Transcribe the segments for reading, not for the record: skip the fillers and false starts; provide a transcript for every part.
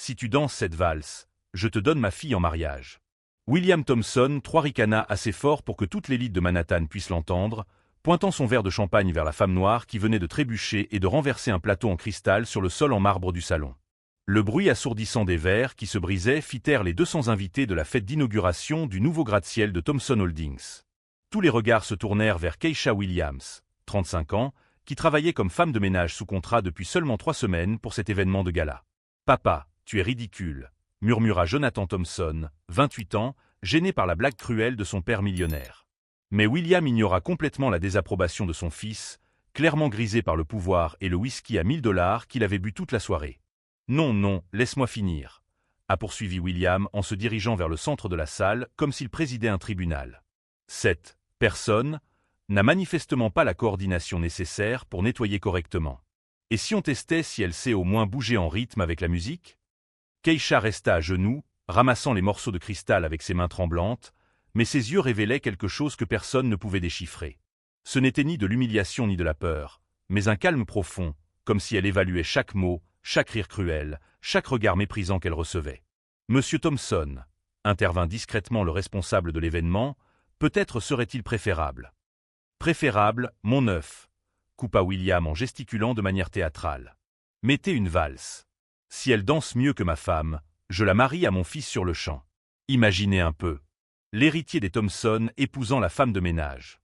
si tu danses cette valse, je te donne ma fille en mariage. William Thompson ricana assez fort pour que toute l'élite de Manhattan puisse l'entendre, pointant son verre de champagne vers la femme noire qui venait de trébucher et de renverser un plateau en cristal sur le sol en marbre du salon. Le bruit assourdissant des verres qui se brisaient fit taire les 200 invités de la fête d'inauguration du nouveau gratte-ciel de Thomson Holdings. Tous les regards se tournèrent vers Keisha Williams, 35 ans, qui travaillait comme femme de ménage sous contrat depuis seulement 3 semaines pour cet événement de gala. « Papa, tu es ridicule », murmura Jonathan Thompson, 28 ans, gêné par la blague cruelle de son père millionnaire. Mais William ignora complètement la désapprobation de son fils, clairement grisé par le pouvoir et le whisky à $1000 qu'il avait bu toute la soirée. « Non, non, laisse-moi finir », a poursuivi William en se dirigeant vers le centre de la salle comme s'il présidait un tribunal. Cette personne n'a manifestement pas la coordination nécessaire pour nettoyer correctement. Et si on testait si elle sait au moins bouger en rythme avec la musique? Keisha resta à genoux, ramassant les morceaux de cristal avec ses mains tremblantes, mais ses yeux révélaient quelque chose que personne ne pouvait déchiffrer. Ce n'était ni de l'humiliation ni de la peur, mais un calme profond, comme si elle évaluait chaque mot, chaque rire cruel, chaque regard méprisant qu'elle recevait. « Monsieur Thompson », intervint discrètement le responsable de l'événement, « peut-être serait-il préférable. »« Préférable, mon œuf », coupa William en gesticulant de manière théâtrale. « Mettez une valse. Si elle danse mieux que ma femme, je la marie à mon fils sur le champ. Imaginez un peu. L'héritier des Thompson épousant la femme de ménage. »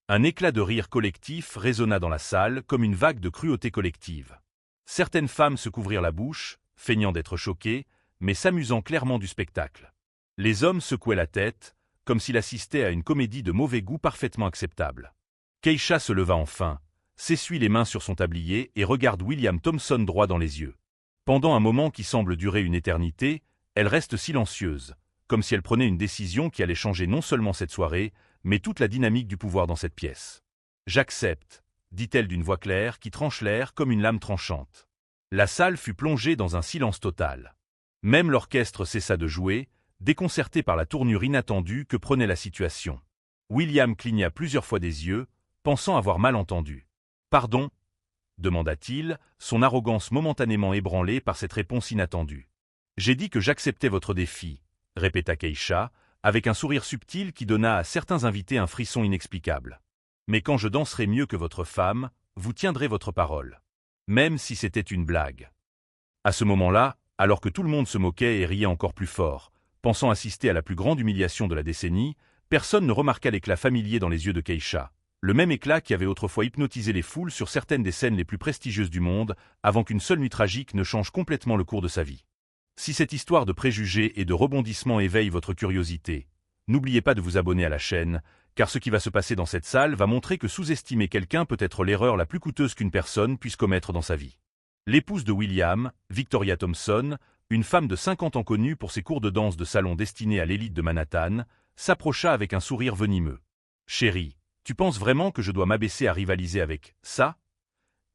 Un éclat de rire collectif résonna dans la salle comme une vague de cruauté collective. Certaines femmes se couvrirent la bouche, feignant d'être choquées, mais s'amusant clairement du spectacle. Les hommes secouaient la tête, comme s'ils assistaient à une comédie de mauvais goût parfaitement acceptable. Keisha se leva enfin, s'essuie les mains sur son tablier et regarde William Thompson droit dans les yeux. Pendant un moment qui semble durer une éternité, elle reste silencieuse, comme si elle prenait une décision qui allait changer non seulement cette soirée, mais toute la dynamique du pouvoir dans cette pièce. « J'accepte », dit-elle d'une voix claire qui tranche l'air comme une lame tranchante. La salle fut plongée dans un silence total. Même l'orchestre cessa de jouer, déconcerté par la tournure inattendue que prenait la situation. William cligna plusieurs fois des yeux, pensant avoir mal entendu. « Pardon ?» demanda-t-il, son arrogance momentanément ébranlée par cette réponse inattendue. « J'ai dit que j'acceptais votre défi », répéta Keisha, avec un sourire subtil qui donna à certains invités un frisson inexplicable. « Mais quand je danserai mieux que votre femme, vous tiendrez votre parole. Même si c'était une blague. » À ce moment-là, alors que tout le monde se moquait et riait encore plus fort, pensant assister à la plus grande humiliation de la décennie, personne ne remarqua l'éclat familier dans les yeux de Keisha, le même éclat qui avait autrefois hypnotisé les foules sur certaines des scènes les plus prestigieuses du monde, avant qu'une seule nuit tragique ne change complètement le cours de sa vie. Si cette histoire de préjugés et de rebondissements éveille votre curiosité, n'oubliez pas de vous abonner à la chaîne, car ce qui va se passer dans cette salle va montrer que sous-estimer quelqu'un peut être l'erreur la plus coûteuse qu'une personne puisse commettre dans sa vie. L'épouse de William, Victoria Thompson, une femme de 50 ans connue pour ses cours de danse de salon destinés à l'élite de Manhattan, s'approcha avec un sourire venimeux. « Chérie, tu penses vraiment que je dois m'abaisser à rivaliser avec ça ?»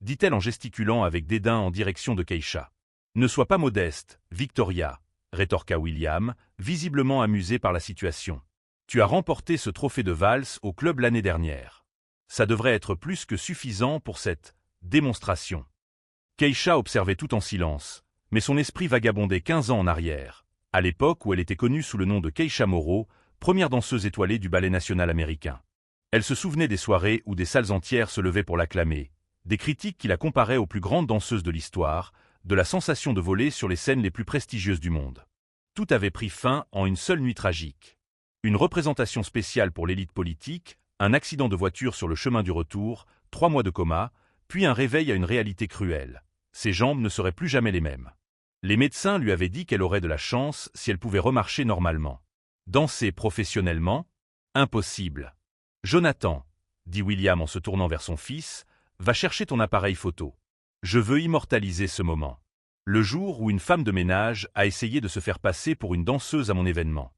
dit-elle en gesticulant avec dédain en direction de Keisha. « Ne sois pas modeste, Victoria, » rétorqua William, visiblement amusé par la situation. « Tu as remporté ce trophée de valse au club l'année dernière. Ça devrait être plus que suffisant pour cette démonstration. » Keisha observait tout en silence, mais son esprit vagabondait 15 ans en arrière, à l'époque où elle était connue sous le nom de Keisha Morrow, première danseuse étoilée du ballet national américain. Elle se souvenait des soirées où des salles entières se levaient pour l'acclamer, des critiques qui la comparaient aux plus grandes danseuses de l'histoire, de la sensation de voler sur les scènes les plus prestigieuses du monde. Tout avait pris fin en une seule nuit tragique. Une représentation spéciale pour l'élite politique, un accident de voiture sur le chemin du retour, 3 mois de coma, puis un réveil à une réalité cruelle. Ses jambes ne seraient plus jamais les mêmes. Les médecins lui avaient dit qu'elle aurait de la chance si elle pouvait remarcher normalement. Danser professionnellement? Impossible. « Jonathan, » dit William en se tournant vers son fils, « va chercher ton appareil photo. Je veux immortaliser ce moment. Le jour où une femme de ménage a essayé de se faire passer pour une danseuse à mon événement. »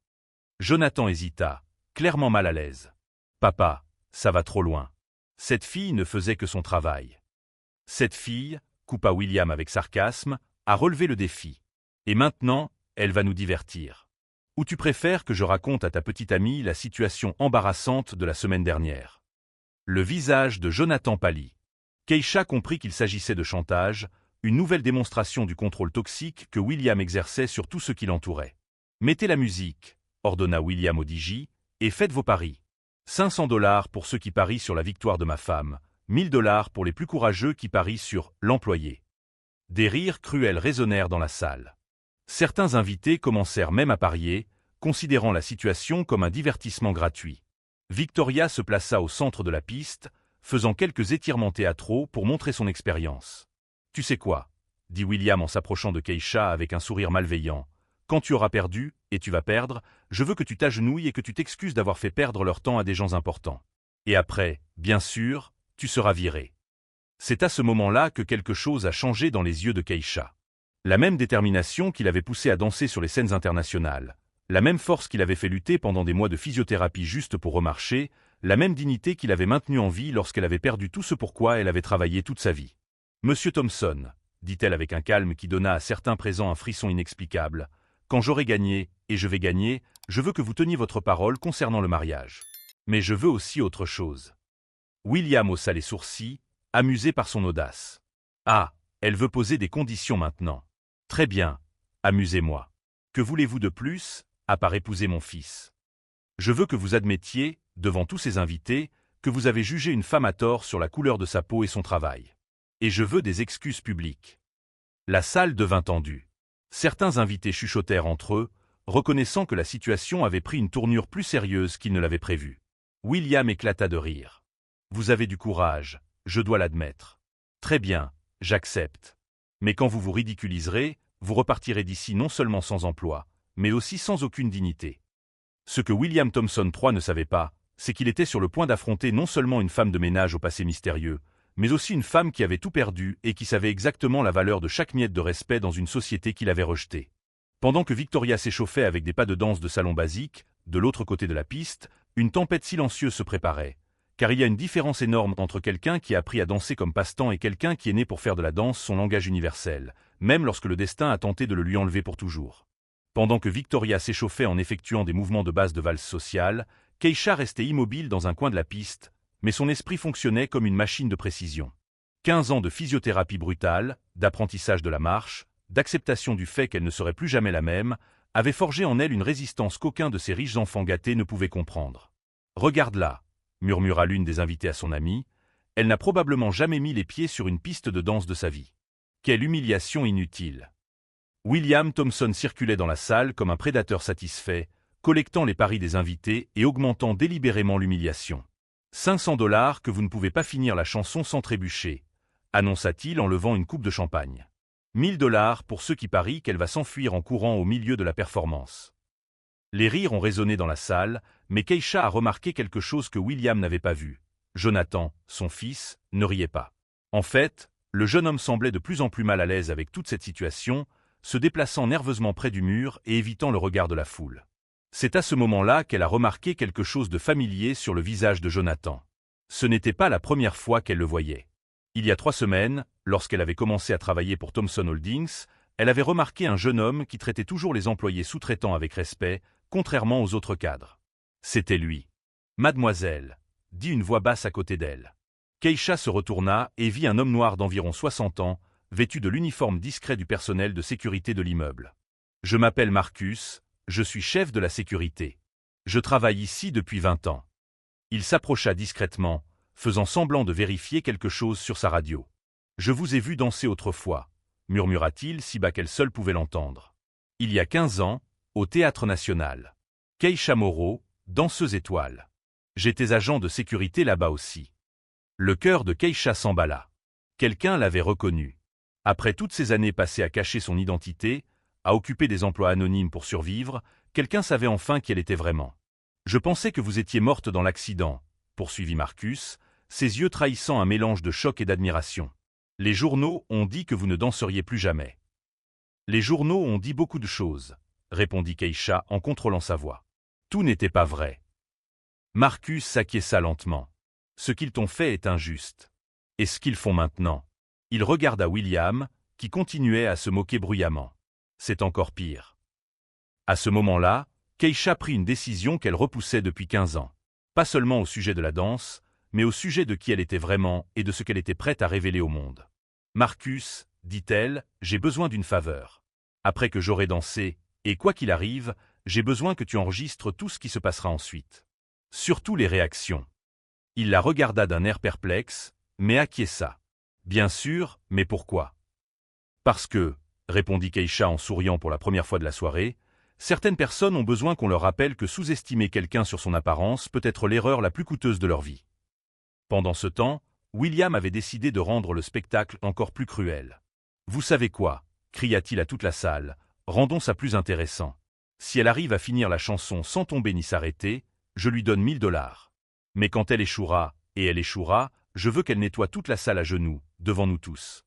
Jonathan hésita, clairement mal à l'aise. « Papa, ça va trop loin. Cette fille ne faisait que son travail. » Cette fille, coupa William avec sarcasme, a relevé le défi. Et maintenant, elle va nous divertir. Ou tu préfères que je raconte à ta petite amie la situation embarrassante de la semaine dernière? Le visage de Jonathan pâlit. Keisha comprit qu'il s'agissait de chantage, une nouvelle démonstration du contrôle toxique que William exerçait sur tout ce qui l'entourait. « Mettez la musique », ordonna William au DJ, « et faites vos paris. 500 $ pour ceux qui parient sur la victoire de ma femme, 1000 $ pour les plus courageux qui parient sur l'employé. » Des rires cruels résonnèrent dans la salle. Certains invités commencèrent même à parier, considérant la situation comme un divertissement gratuit. Victoria se plaça au centre de la piste, faisant quelques étirements théâtraux pour montrer son expérience. « Tu sais quoi ?» dit William en s'approchant de Keisha avec un sourire malveillant. « Quand tu auras perdu, et tu vas perdre, je veux que tu t'agenouilles et que tu t'excuses d'avoir fait perdre leur temps à des gens importants. Et après, bien sûr, tu seras viré. » C'est à ce moment-là que quelque chose a changé dans les yeux de Keisha. La même détermination qui l'avait poussé à danser sur les scènes internationales, la même force qui l'avait fait lutter pendant des mois de physiothérapie juste pour remarcher, la même dignité qui l'avait maintenue en vie lorsqu'elle avait perdu tout ce pourquoi elle avait travaillé toute sa vie. « Monsieur Thompson, » dit-elle avec un calme qui donna à certains présents un frisson inexplicable, « quand j'aurai gagné, et je vais gagner, je veux que vous teniez votre parole concernant le mariage. Mais je veux aussi autre chose. » William haussa les sourcils, amusé par son audace. « Ah, elle veut poser des conditions maintenant. Très bien, amusez-moi. Que voulez-vous de plus, à part épouser mon fils? Je veux que vous admettiez, devant tous ces invités, que vous avez jugé une femme à tort sur la couleur de sa peau et son travail. Et je veux des excuses publiques. » La salle devint tendue. Certains invités chuchotèrent entre eux, reconnaissant que la situation avait pris une tournure plus sérieuse qu'ils ne l'avaient prévu. William éclata de rire. « Vous avez du courage, je dois l'admettre. Très bien, j'accepte. Mais quand vous vous ridiculiserez, vous repartirez d'ici non seulement sans emploi, mais aussi sans aucune dignité. » Ce que William Thompson III ne savait pas, c'est qu'il était sur le point d'affronter non seulement une femme de ménage au passé mystérieux, mais aussi une femme qui avait tout perdu et qui savait exactement la valeur de chaque miette de respect dans une société qui l'avait rejetée. Pendant que Victoria s'échauffait avec des pas de danse de salon basique, de l'autre côté de la piste, une tempête silencieuse se préparait. Car il y a une différence énorme entre quelqu'un qui a appris à danser comme passe-temps et quelqu'un qui est né pour faire de la danse son langage universel, même lorsque le destin a tenté de le lui enlever pour toujours. Pendant que Victoria s'échauffait en effectuant des mouvements de base de valse sociale, Keisha restait immobile dans un coin de la piste, mais son esprit fonctionnait comme une machine de précision. 15 ans de physiothérapie brutale, d'apprentissage de la marche, d'acceptation du fait qu'elle ne serait plus jamais la même, avaient forgé en elle une résistance qu'aucun de ces riches enfants gâtés ne pouvait comprendre. « Regarde-la » murmura l'une des invitées à son amie, « elle n'a probablement jamais mis les pieds sur une piste de danse de sa vie. Quelle humiliation inutile !» William Thompson circulait dans la salle comme un prédateur satisfait, collectant les paris des invités et augmentant délibérément l'humiliation. « 500 $ que vous ne pouvez pas finir la chanson sans trébucher, » annonça-t-il en levant une coupe de champagne. 1000 $ pour ceux qui parient qu'elle va s'enfuir en courant au milieu de la performance. Les rires ont résonné dans la salle, mais Keisha a remarqué quelque chose que William n'avait pas vu. Jonathan, son fils, ne riait pas. En fait, le jeune homme semblait de plus en plus mal à l'aise avec toute cette situation, se déplaçant nerveusement près du mur et évitant le regard de la foule. C'est à ce moment-là qu'elle a remarqué quelque chose de familier sur le visage de Jonathan. Ce n'était pas la première fois qu'elle le voyait. Il y a 3 semaines, lorsqu'elle avait commencé à travailler pour Thomson Holdings, elle avait remarqué un jeune homme qui traitait toujours les employés sous-traitants avec respect, contrairement aux autres cadres. C'était lui. « Mademoiselle », dit une voix basse à côté d'elle. Keisha se retourna et vit un homme noir d'environ 60 ans, vêtu de l'uniforme discret du personnel de sécurité de l'immeuble. « Je m'appelle Marcus, je suis chef de la sécurité. Je travaille ici depuis 20 ans. » Il s'approcha discrètement, faisant semblant de vérifier quelque chose sur sa radio. « Je vous ai vu danser autrefois, » murmura-t-il si bas qu'elle seule pouvait l'entendre. « Il y a 15 ans, au Théâtre National. Keisha Moreau, danseuse étoile. J'étais agent de sécurité là-bas aussi. » Le cœur de Keisha s'emballa. Quelqu'un l'avait reconnue. Après toutes ces années passées à cacher son identité, à occuper des emplois anonymes pour survivre, quelqu'un savait enfin qui elle était vraiment. « Je pensais que vous étiez morte dans l'accident, » poursuivit Marcus, ses yeux trahissant un mélange de choc et d'admiration. « Les journaux ont dit que vous ne danseriez plus jamais. »« Les journaux ont dit beaucoup de choses, » répondit Keisha en contrôlant sa voix. Tout n'était pas vrai. Marcus s'acquiesça lentement. « Ce qu'ils t'ont fait est injuste. Et ce qu'ils font maintenant ?» Il regarda William, qui continuait à se moquer bruyamment. « C'est encore pire. » À ce moment-là, Keisha prit une décision qu'elle repoussait depuis 15 ans. Pas seulement au sujet de la danse, mais au sujet de qui elle était vraiment et de ce qu'elle était prête à révéler au monde. « Marcus, » dit-elle, j'ai besoin d'une faveur. Après que j'aurai dansé, et quoi qu'il arrive, j'ai besoin que tu enregistres tout ce qui se passera ensuite. Surtout les réactions. Il la regarda d'un air perplexe, mais acquiesça. Bien sûr, mais pourquoi? Parce que, répondit Keisha en souriant pour la première fois de la soirée, certaines personnes ont besoin qu'on leur rappelle que sous-estimer quelqu'un sur son apparence peut être l'erreur la plus coûteuse de leur vie. Pendant ce temps, William avait décidé de rendre le spectacle encore plus cruel. Vous savez quoi? Cria-t-il à toute la salle, rendons ça plus intéressant. Si elle arrive à finir la chanson sans tomber ni s'arrêter, je lui donne 1000 $. Mais quand elle échouera, et elle échouera, je veux qu'elle nettoie toute la salle à genoux, devant nous tous.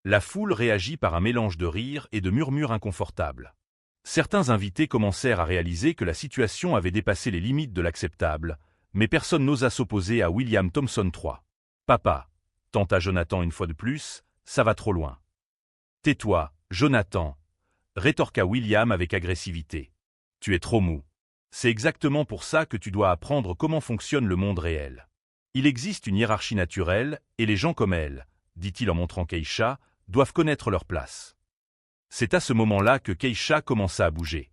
La foule réagit par un mélange de rires et de murmures inconfortables. Certains invités commencèrent à réaliser que la situation avait dépassé les limites de l'acceptable, mais personne n'osa s'opposer à William Thompson III. « Papa » tenta Jonathan une fois de plus, « ça va trop loin. »« Tais-toi, Jonathan » rétorqua William avec agressivité. « Tu es trop mou. C'est exactement pour ça que tu dois apprendre comment fonctionne le monde réel. Il existe une hiérarchie naturelle, et les gens comme elle, dit-il en montrant Keisha, doivent connaître leur place. » C'est à ce moment-là que Keisha commença à bouger.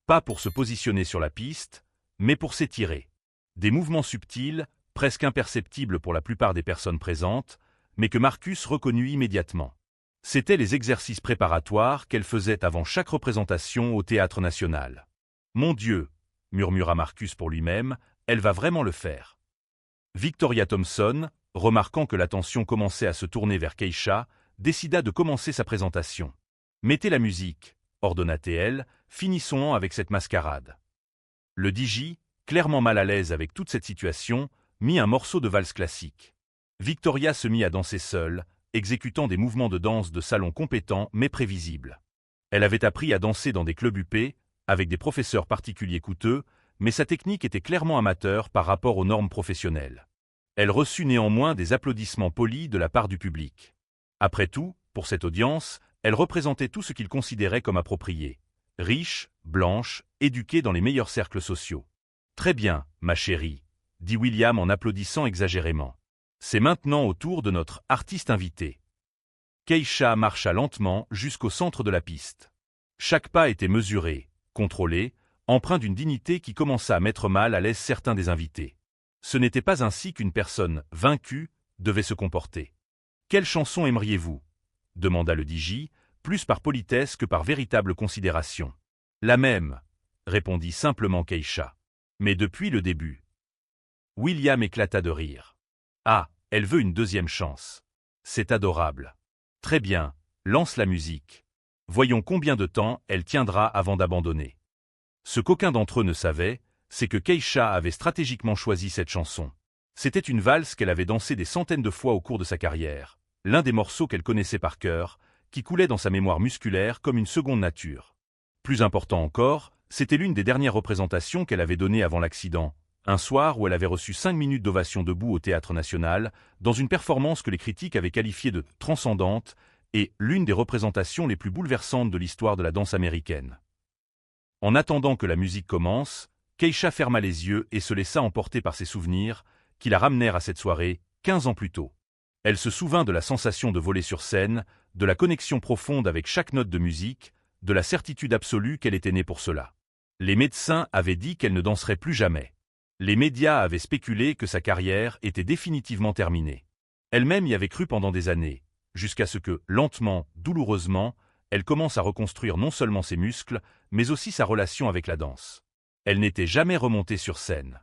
Pas pour se positionner sur la piste, mais pour s'étirer. Des mouvements subtils, presque imperceptibles pour la plupart des personnes présentes, mais que Marcus reconnut immédiatement. C'étaient les exercices préparatoires qu'elle faisait avant chaque représentation au Théâtre National. « Mon Dieu !» murmura Marcus pour lui-même, « elle va vraiment le faire. » Victoria Thompson, remarquant que l'attention commençait à se tourner vers Keisha, décida de commencer sa présentation. « Mettez la musique » ordonna-t-elle, finissons avec cette mascarade. Le DJ, clairement mal à l'aise avec toute cette situation, mit un morceau de valse classique. Victoria se mit à danser seule, exécutant des mouvements de danse de salon compétents mais prévisibles. Elle avait appris à danser dans des clubs huppés, avec des professeurs particuliers coûteux, mais sa technique était clairement amateur par rapport aux normes professionnelles. Elle reçut néanmoins des applaudissements polis de la part du public. Après tout, pour cette audience, elle représentait tout ce qu'il considérait comme approprié. Riche, blanche, éduquée dans les meilleurs cercles sociaux. « Très bien, ma chérie », dit William en applaudissant exagérément. « C'est maintenant au tour de notre artiste invité. » Keisha marcha lentement jusqu'au centre de la piste. Chaque pas était mesuré, contrôlé, empreint d'une dignité qui commença à mettre mal à l'aise certains des invités. Ce n'était pas ainsi qu'une personne vaincue devait se comporter. « Quelle chanson aimeriez-vous » demanda le DJ, plus par politesse que par véritable considération. « La même » répondit simplement Keisha. « Mais depuis le début. » William éclata de rire. « Ah, elle veut une deuxième chance. C'est adorable. Très bien, lance la musique. Voyons combien de temps elle tiendra avant d'abandonner. » Ce qu'aucun d'entre eux ne savait, c'est que Keisha avait stratégiquement choisi cette chanson. C'était une valse qu'elle avait dansée des centaines de fois au cours de sa carrière, l'un des morceaux qu'elle connaissait par cœur, qui coulait dans sa mémoire musculaire comme une seconde nature. Plus important encore, c'était l'une des dernières représentations qu'elle avait données avant l'accident, un soir où elle avait reçu 5 minutes d'ovation debout au Théâtre National, dans une performance que les critiques avaient qualifiée de transcendante et l'une des représentations les plus bouleversantes de l'histoire de la danse américaine. En attendant que la musique commence, Keisha ferma les yeux et se laissa emporter par ses souvenirs, qui la ramenèrent à cette soirée, 15 ans plus tôt. Elle se souvint de la sensation de voler sur scène, de la connexion profonde avec chaque note de musique, de la certitude absolue qu'elle était née pour cela. Les médecins avaient dit qu'elle ne danserait plus jamais. Les médias avaient spéculé que sa carrière était définitivement terminée. Elle-même y avait cru pendant des années, jusqu'à ce que, lentement, douloureusement, elle commence à reconstruire non seulement ses muscles, mais aussi sa relation avec la danse. Elle n'était jamais remontée sur scène.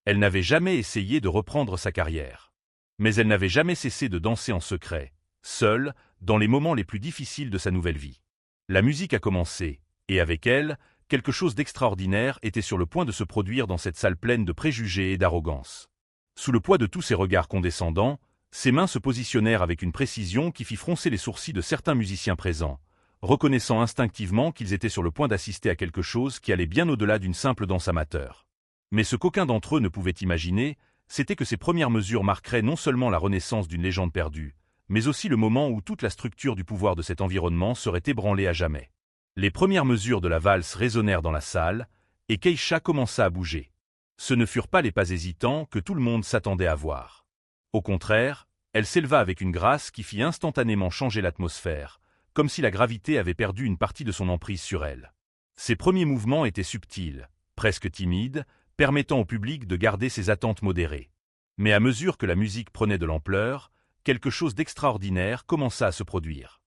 Elle n'avait jamais essayé de reprendre sa carrière. Mais elle n'avait jamais cessé de danser en secret, seule, dans les moments les plus difficiles de sa nouvelle vie. La musique a commencé, et avec elle, quelque chose d'extraordinaire était sur le point de se produire dans cette salle pleine de préjugés et d'arrogance. Sous le poids de tous ces regards condescendants, ses mains se positionnèrent avec une précision qui fit froncer les sourcils de certains musiciens présents, reconnaissant instinctivement qu'ils étaient sur le point d'assister à quelque chose qui allait bien au-delà d'une simple danse amateur. Mais ce qu'aucun d'entre eux ne pouvait imaginer, c'était que ces premières mesures marqueraient non seulement la renaissance d'une légende perdue, mais aussi le moment où toute la structure du pouvoir de cet environnement serait ébranlée à jamais. Les premières mesures de la valse résonnèrent dans la salle, et Keisha commença à bouger. Ce ne furent pas les pas hésitants que tout le monde s'attendait à voir. Au contraire, elle s'éleva avec une grâce qui fit instantanément changer l'atmosphère, comme si la gravité avait perdu une partie de son emprise sur elle. Ses premiers mouvements étaient subtils, presque timides, permettant au public de garder ses attentes modérées. Mais à mesure que la musique prenait de l'ampleur, quelque chose d'extraordinaire commença à se produire.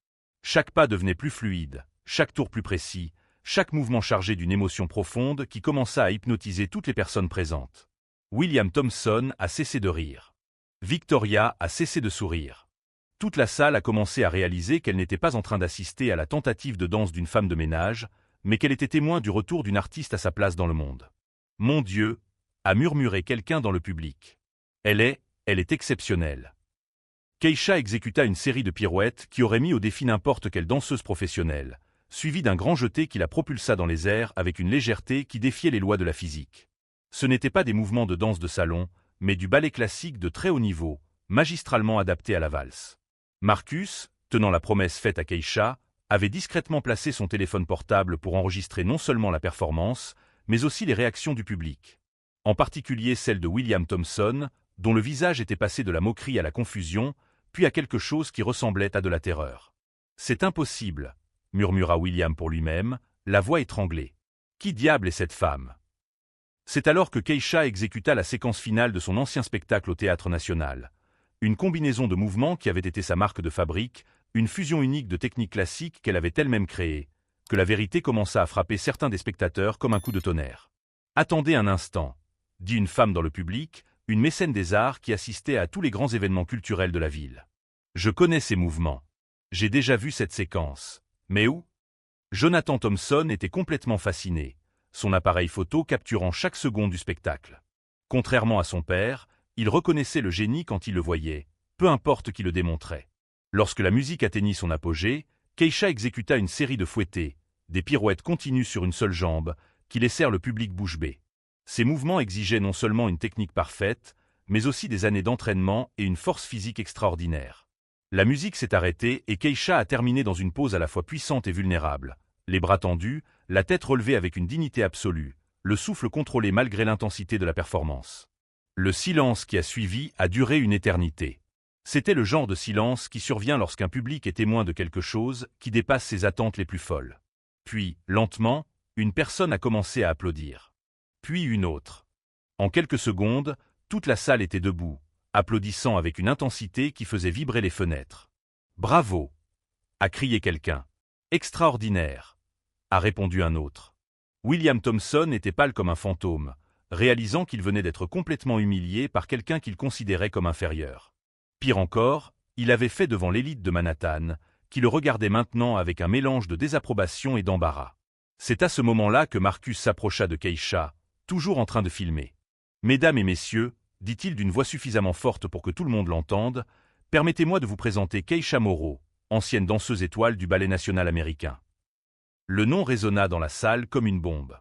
Chaque pas devenait plus fluide, chaque tour plus précis, chaque mouvement chargé d'une émotion profonde qui commença à hypnotiser toutes les personnes présentes. William Thompson a cessé de rire. Victoria a cessé de sourire. Toute la salle a commencé à réaliser qu'elle n'était pas en train d'assister à la tentative de danse d'une femme de ménage, mais qu'elle était témoin du retour d'une artiste à sa place dans le monde. « Mon Dieu !» a murmuré quelqu'un dans le public. Elle est exceptionnelle. Keisha exécuta une série de pirouettes qui auraient mis au défi n'importe quelle danseuse professionnelle, suivie d'un grand jeté qui la propulsa dans les airs avec une légèreté qui défiait les lois de la physique. Ce n'étaient pas des mouvements de danse de salon, mais du ballet classique de très haut niveau, magistralement adapté à la valse. Marcus, tenant la promesse faite à Keisha, avait discrètement placé son téléphone portable pour enregistrer non seulement la performance, mais aussi les réactions du public. En particulier celle de William Thompson, dont le visage était passé de la moquerie à la confusion, puis à quelque chose qui ressemblait à de la terreur. « C'est impossible », murmura William pour lui-même, la voix étranglée. « Qui diable est cette femme ?» C'est alors que Keisha exécuta la séquence finale de son ancien spectacle au Théâtre National. Une combinaison de mouvements qui avait été sa marque de fabrique, une fusion unique de techniques classiques qu'elle avait elle-même créées, que la vérité commença à frapper certains des spectateurs comme un coup de tonnerre. « Attendez un instant », dit une femme dans le public, une mécène des arts qui assistait à tous les grands événements culturels de la ville. « Je connais ces mouvements. J'ai déjà vu cette séquence. Mais où ?» Jonathan Thompson était complètement fasciné, son appareil photo capturant chaque seconde du spectacle. Contrairement à son père, il reconnaissait le génie quand il le voyait, peu importe qui le démontrait. Lorsque la musique atteignit son apogée, Keisha exécuta une série de fouettés, des pirouettes continues sur une seule jambe, qui laissèrent le public bouche bée. Ces mouvements exigeaient non seulement une technique parfaite, mais aussi des années d'entraînement et une force physique extraordinaire. La musique s'est arrêtée et Keisha a terminé dans une pose à la fois puissante et vulnérable, les bras tendus, la tête relevée avec une dignité absolue, le souffle contrôlé malgré l'intensité de la performance. Le silence qui a suivi a duré une éternité. C'était le genre de silence qui survient lorsqu'un public est témoin de quelque chose qui dépasse ses attentes les plus folles. Puis, lentement, une personne a commencé à applaudir. Puis une autre. En quelques secondes, toute la salle était debout, applaudissant avec une intensité qui faisait vibrer les fenêtres. « Bravo !» a crié quelqu'un. « Extraordinaire !» a répondu un autre. William Thompson était pâle comme un fantôme, réalisant qu'il venait d'être complètement humilié par quelqu'un qu'il considérait comme inférieur. Pire encore, il avait fait devant l'élite de Manhattan, qui le regardait maintenant avec un mélange de désapprobation et d'embarras. C'est à ce moment-là que Marcus s'approcha de Keisha, toujours en train de filmer. « Mesdames et messieurs, dit-il d'une voix suffisamment forte pour que tout le monde l'entende, permettez-moi de vous présenter Keisha Moreau, ancienne danseuse étoile du Ballet national américain. » Le nom résonna dans la salle comme une bombe.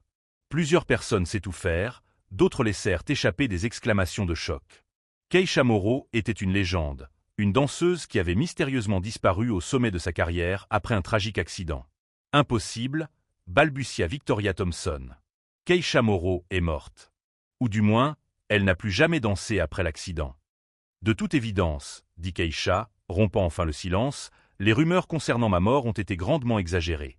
Plusieurs personnes s'étouffèrent, d'autres laissèrent échapper des exclamations de choc. Keisha Moreau était une légende, une danseuse qui avait mystérieusement disparu au sommet de sa carrière après un tragique accident. « Impossible », balbutia Victoria Thompson. « Keisha Moreau est morte. Ou du moins, elle n'a plus jamais dansé après l'accident. » « De toute évidence, » dit Keisha, rompant enfin le silence, « les rumeurs concernant ma mort ont été grandement exagérées. »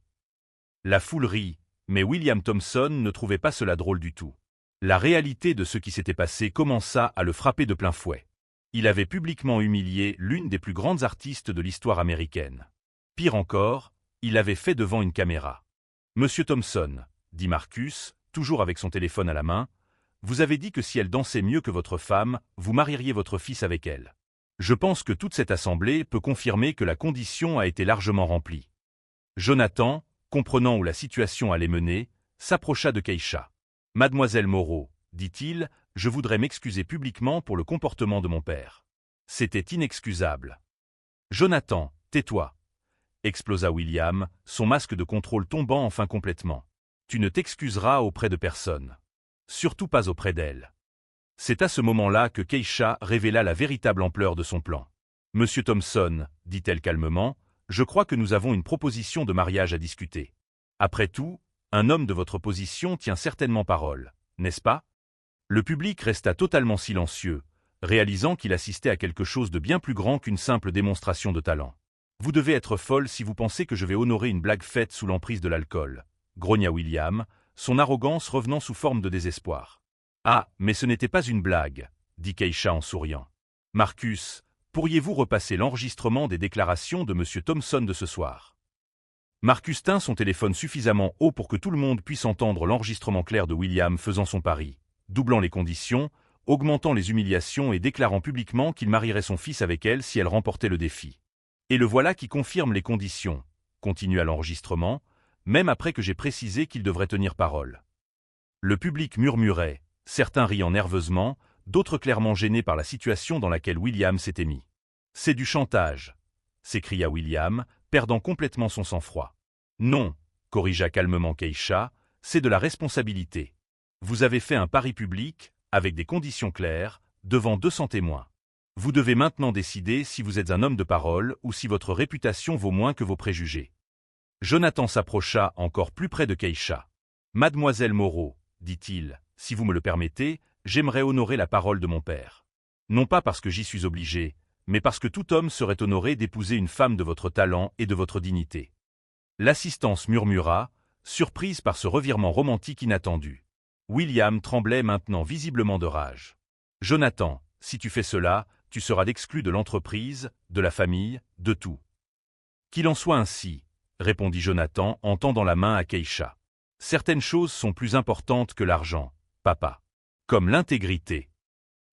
La foule rit, mais William Thompson ne trouvait pas cela drôle du tout. La réalité de ce qui s'était passé commença à le frapper de plein fouet. Il avait publiquement humilié l'une des plus grandes artistes de l'histoire américaine. Pire encore, il l'avait fait devant une caméra. « Monsieur Thompson, » dit Marcus, toujours avec son téléphone à la main, « vous avez dit que si elle dansait mieux que votre femme, vous marieriez votre fils avec elle. Je pense que toute cette assemblée peut confirmer que la condition a été largement remplie. » Jonathan, comprenant où la situation allait mener, s'approcha de Keisha. « Mademoiselle Moreau, dit-il, je voudrais m'excuser publiquement pour le comportement de mon père. C'était inexcusable. »« Jonathan, tais-toi » explosa William, son masque de contrôle tombant enfin complètement. « Tu ne t'excuseras auprès de personne. Surtout pas auprès d'elle. » C'est à ce moment-là que Keisha révéla la véritable ampleur de son plan. « Monsieur Thompson, dit-elle calmement, je crois que nous avons une proposition de mariage à discuter. Après tout, un homme de votre position tient certainement parole, n'est-ce pas ?» Le public resta totalement silencieux, réalisant qu'il assistait à quelque chose de bien plus grand qu'une simple démonstration de talent. Vous devez être folle si vous pensez que je vais honorer une blague faite sous l'emprise de l'alcool, grogna William, son arrogance revenant sous forme de désespoir. Ah, mais ce n'était pas une blague, dit Keisha en souriant. Marcus, pourriez-vous repasser l'enregistrement des déclarations de M. Thompson de ce soir? Marcus tint son téléphone suffisamment haut pour que tout le monde puisse entendre l'enregistrement clair de William faisant son pari, doublant les conditions, augmentant les humiliations et déclarant publiquement qu'il marierait son fils avec elle si elle remportait le défi. Et le voilà qui confirme les conditions, continua l'enregistrement, même après que j'ai précisé qu'il devrait tenir parole. Le public murmurait, certains riant nerveusement, d'autres clairement gênés par la situation dans laquelle William s'était mis. « C'est du chantage !» s'écria William, perdant complètement son sang-froid. « Non !» corrigea calmement Keisha, « c'est de la responsabilité. Vous avez fait un pari public, avec des conditions claires, devant 200 témoins. Vous devez maintenant décider si vous êtes un homme de parole ou si votre réputation vaut moins que vos préjugés. » Jonathan s'approcha encore plus près de Keisha. « Mademoiselle Moreau, dit-il, si vous me le permettez, j'aimerais honorer la parole de mon père. Non pas parce que j'y suis obligé, mais parce que tout homme serait honoré d'épouser une femme de votre talent et de votre dignité. » L'assistance murmura, surprise par ce revirement romantique inattendu. William tremblait maintenant visiblement de rage. « Jonathan, si tu fais cela, tu seras exclu de l'entreprise, de la famille, de tout. »« Qu'il en soit ainsi, » répondit Jonathan en tendant la main à Keisha. « Certaines choses sont plus importantes que l'argent, papa. Comme l'intégrité. »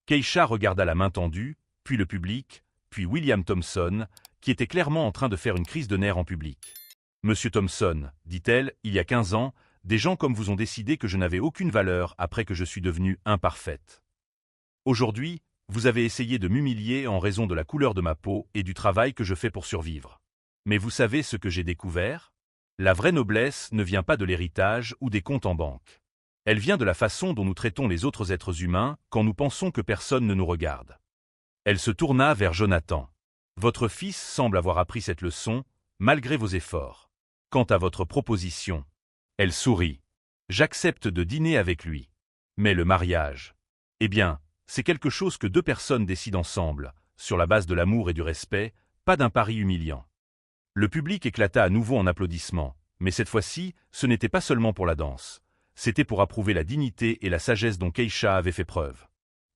Keisha regarda la main tendue, puis le public, puis William Thompson, qui était clairement en train de faire une crise de nerfs en public. « Monsieur Thompson, dit-elle, il y a 15 ans, des gens comme vous ont décidé que je n'avais aucune valeur après que je suis devenue imparfaite. Aujourd'hui, vous avez essayé de m'humilier en raison de la couleur de ma peau et du travail que je fais pour survivre. Mais vous savez ce que j'ai découvert? La vraie noblesse ne vient pas de l'héritage ou des comptes en banque. Elle vient de la façon dont nous traitons les autres êtres humains quand nous pensons que personne ne nous regarde. » Elle se tourna vers Jonathan. « Votre fils semble avoir appris cette leçon, malgré vos efforts. Quant à votre proposition... » Elle sourit. « J'accepte de dîner avec lui. Mais le mariage... Eh bien, c'est quelque chose que deux personnes décident ensemble, sur la base de l'amour et du respect, pas d'un pari humiliant. » Le public éclata à nouveau en applaudissements, mais cette fois-ci, ce n'était pas seulement pour la danse. C'était pour approuver la dignité et la sagesse dont Keisha avait fait preuve.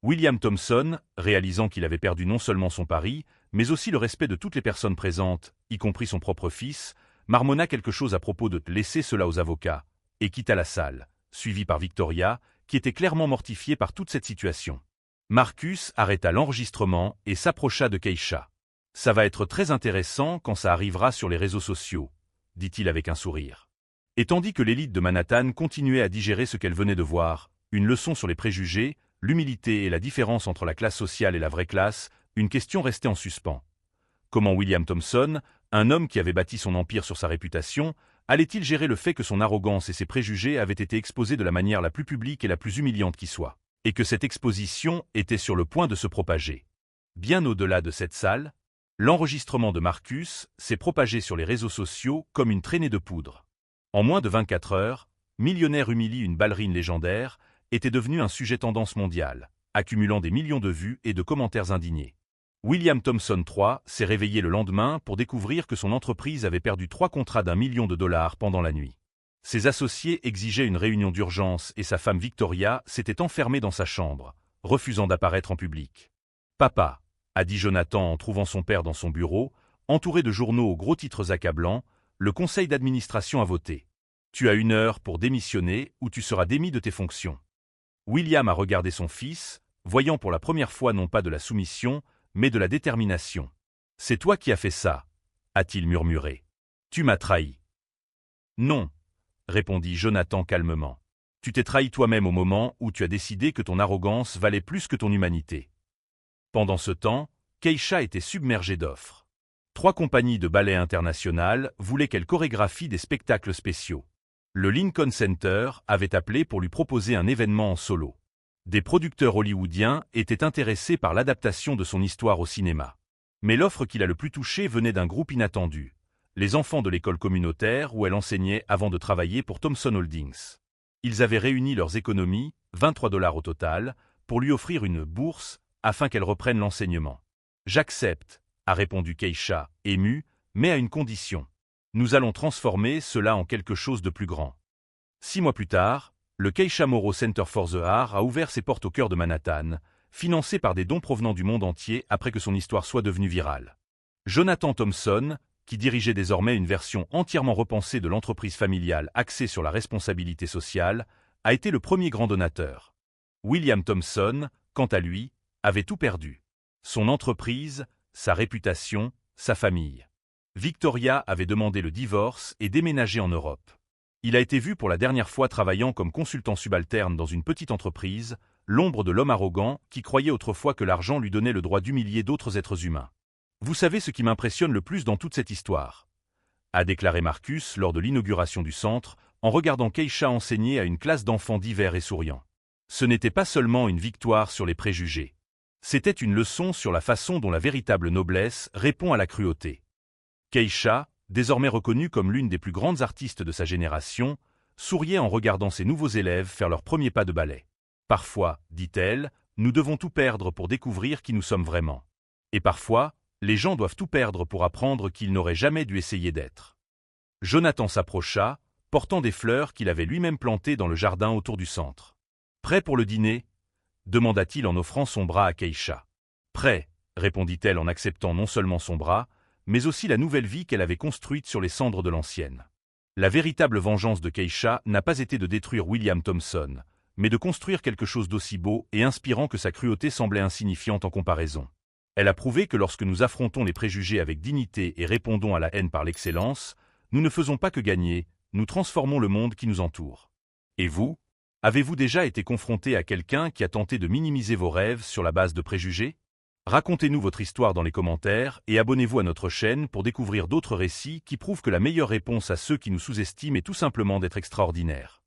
William Thompson, réalisant qu'il avait perdu non seulement son pari, mais aussi le respect de toutes les personnes présentes, y compris son propre fils, marmonna quelque chose à propos de « laisser cela aux avocats » et quitta la salle, suivi par Victoria, qui était clairement mortifiée par toute cette situation. Marcus arrêta l'enregistrement et s'approcha de Keisha. « Ça va être très intéressant quand ça arrivera sur les réseaux sociaux, » dit-il avec un sourire. Et tandis que l'élite de Manhattan continuait à digérer ce qu'elle venait de voir, une leçon sur les préjugés, l'humilité et la différence entre la classe sociale et la vraie classe, une question restait en suspens. Comment William Thompson, un homme qui avait bâti son empire sur sa réputation, allait-il gérer le fait que son arrogance et ses préjugés avaient été exposés de la manière la plus publique et la plus humiliante qui soit, et que cette exposition était sur le point de se propager? Bien au-delà de cette salle, l'enregistrement de Marcus s'est propagé sur les réseaux sociaux comme une traînée de poudre. En moins de 24 heures, Millionnaire humilie une ballerine légendaire était devenu un sujet tendance mondiale, accumulant des millions de vues et de commentaires indignés. William Thompson III s'est réveillé le lendemain pour découvrir que son entreprise avait perdu 3 contrats d'1 million de dollars pendant la nuit. Ses associés exigeaient une réunion d'urgence et sa femme Victoria s'était enfermée dans sa chambre, refusant d'apparaître en public. « Papa », a dit Jonathan en trouvant son père dans son bureau, entouré de journaux aux gros titres accablants, le conseil d'administration a voté. Tu as 1 heure pour démissionner ou tu seras démis de tes fonctions. William a regardé son fils, voyant pour la première fois non pas de la soumission, mais de la détermination. « C'est toi qui as fait ça, » a-t-il murmuré. « Tu m'as trahi. »« Non, » répondit Jonathan calmement. « Tu t'es trahi toi-même au moment où tu as décidé que ton arrogance valait plus que ton humanité. » Pendant ce temps, Keisha était submergée d'offres. 3 compagnies de ballet internationales voulaient qu'elle chorégraphie des spectacles spéciaux. Le Lincoln Center avait appelé pour lui proposer un événement en solo. Des producteurs hollywoodiens étaient intéressés par l'adaptation de son histoire au cinéma. Mais l'offre qui l'a le plus touché venait d'un groupe inattendu, les enfants de l'école communautaire où elle enseignait avant de travailler pour Thomson Holdings. Ils avaient réuni leurs économies, 23 $ au total, pour lui offrir une bourse afin qu'elle reprenne l'enseignement. « J'accepte », a répondu Keisha, émue, Mais à une condition. Nous allons transformer cela en quelque chose de plus grand. 6 mois plus tard, le Keisha Mauro Center for the Art a ouvert ses portes au cœur de Manhattan, financé par des dons provenant du monde entier après que son histoire soit devenue virale. Jonathan Thompson, qui dirigeait désormais une version entièrement repensée de l'entreprise familiale axée sur la responsabilité sociale, a été le premier grand donateur. William Thompson, quant à lui, avait tout perdu. Son entreprise, sa réputation, sa famille. Victoria avait demandé le divorce et déménagé en Europe. Il a été vu pour la dernière fois travaillant comme consultant subalterne dans une petite entreprise, l'ombre de l'homme arrogant qui croyait autrefois que l'argent lui donnait le droit d'humilier d'autres êtres humains. Vous savez ce qui m'impressionne le plus dans toute cette histoire, a déclaré Marcus lors de l'inauguration du centre, en regardant Keisha enseigner à une classe d'enfants divers et souriants. Ce n'était pas seulement une victoire sur les préjugés. C'était une leçon sur la façon dont la véritable noblesse répond à la cruauté. Keisha, désormais reconnue comme l'une des plus grandes artistes de sa génération, souriait en regardant ses nouveaux élèves faire leurs premiers pas de ballet. Parfois, dit-elle, nous devons tout perdre pour découvrir qui nous sommes vraiment. Et parfois, les gens doivent tout perdre pour apprendre qu'ils n'auraient jamais dû essayer d'être. Jonathan s'approcha, portant des fleurs qu'il avait lui-même plantées dans le jardin autour du centre. « Prêt pour le dîner ?» demanda-t-il en offrant son bras à Keisha. « Prêt », répondit-elle en acceptant non seulement son bras, mais aussi la nouvelle vie qu'elle avait construite sur les cendres de l'ancienne. La véritable vengeance de Keisha n'a pas été de détruire William Thompson, mais de construire quelque chose d'aussi beau et inspirant que sa cruauté semblait insignifiante en comparaison. Elle a prouvé que lorsque nous affrontons les préjugés avec dignité et répondons à la haine par l'excellence, nous ne faisons pas que gagner, nous transformons le monde qui nous entoure. Et vous, avez-vous déjà été confronté à quelqu'un qui a tenté de minimiser vos rêves sur la base de préjugés ? Racontez-nous votre histoire dans les commentaires et abonnez-vous à notre chaîne pour découvrir d'autres récits qui prouvent que la meilleure réponse à ceux qui nous sous-estiment est tout simplement d'être extraordinaire.